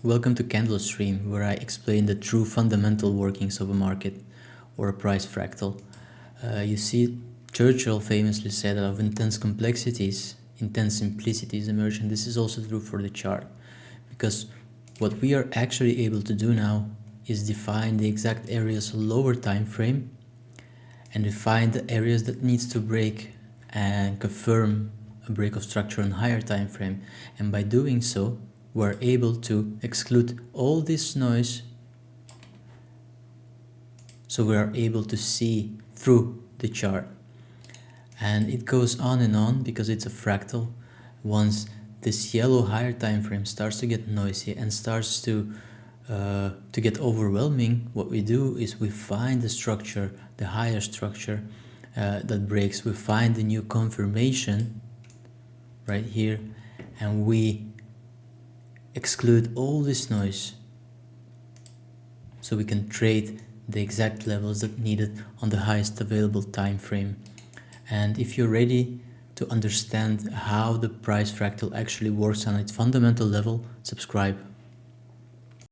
Welcome to Candl stream, where I explain the true fundamental workings of a market or a price fractal. You see, Churchill famously said that of intense complexities, intense simplicities emerge, and this is also true for the chart. Because what we are actually able to do now is define the exact areas lower time frame and define the areas that needs to break and confirm a break of structure on higher time frame. And by doing so, we're able to exclude all this noise, so we are able to see through the chart. And it goes on and on because it's a fractal. Once this yellow higher time frame starts to get noisy and starts to get overwhelming, what we do is we find the structure, the higher structure that breaks. We find the new confirmation right here, and we exclude all this noise so we can trade the exact levels that needed on the highest available time frame. And if you're ready to understand how the price fractal actually works on its fundamental level, subscribe.